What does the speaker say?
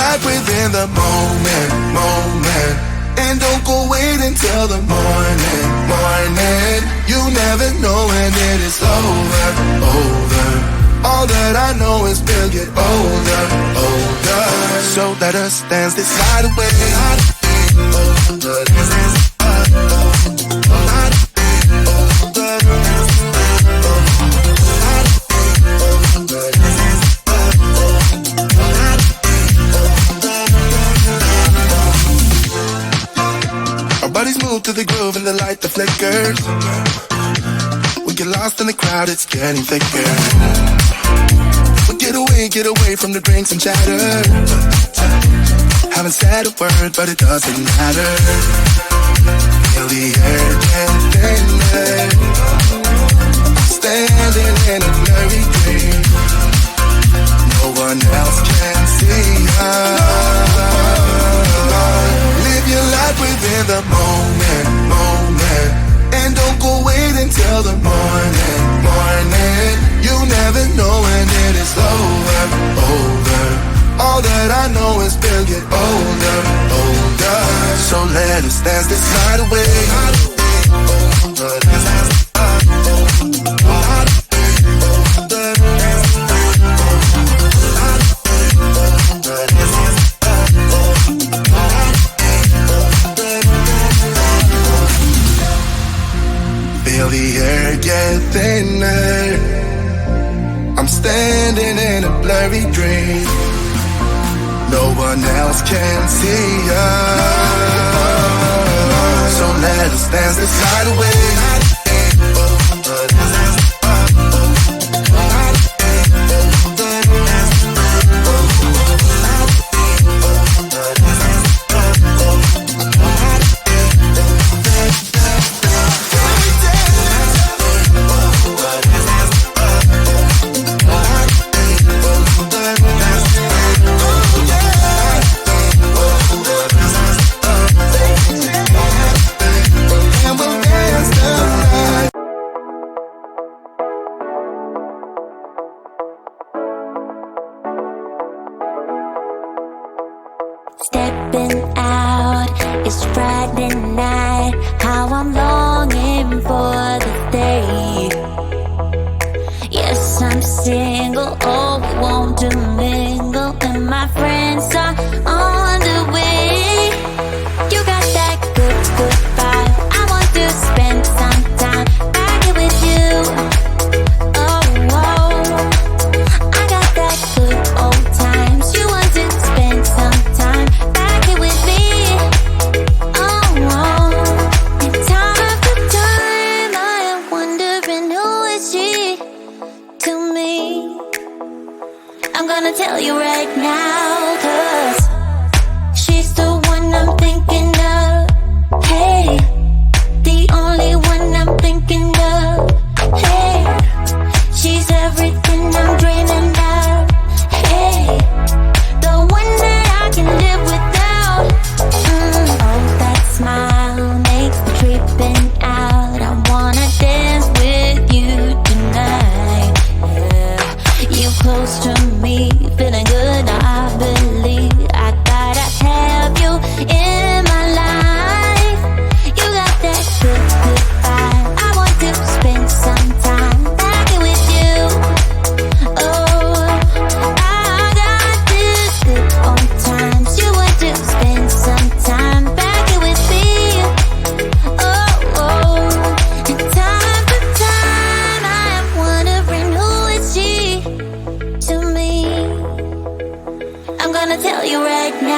life within the moment, moment. And don't go wait until the morning, morning. You never know when it is over, over. All that I know is we'll get older, older. So let us dance this night away. Bodies move to the groove and the light that flickers. We get lost in the crowd, it's getting thicker. We get away from the drinks and chatter. Haven't said a word, but it doesn't matter. Feel the air get thinner. Standing in a blurry dream. No one else can see us. Live your life within the moment, moment. And don't go wait until the morning, morning. You never know when it is over, over. All that I know is we'll get older, older. So let us dance this night away. Feel the air get thinner. I'm standing in a blurry dream. No one else can see us. So let us dance this night away. Stepping out, it's Friday night. How I'm longing for the day. Yes, I'm single, oh, we want to mingle. And my friends are on the way. You got that good, good vibe. I want to spend some time back here with you. Oh, oh, I got that good old times. You want to spend some time back here with me. Oh, oh, and time after time I am wondering who is she to me. I'm gonna tell you right now, 'cause she's the one I'm thinking of. Hey, the only one I'm thinking of. Hey, she's everything I'm dreaming of. Hey, the one that I can live without. Oh, that smile makes me tripping out. I wanna dance with you tonight. Yeah, you close to me, feeling good. I believe I gotta have you in my life. You got that good, good vibe. I want to spend some time back here with you. Oh, I got this good old times. You want to spend some time back here with me. Oh, oh, and time after time I am wondering who is she to me. I'm gonna tell you right now.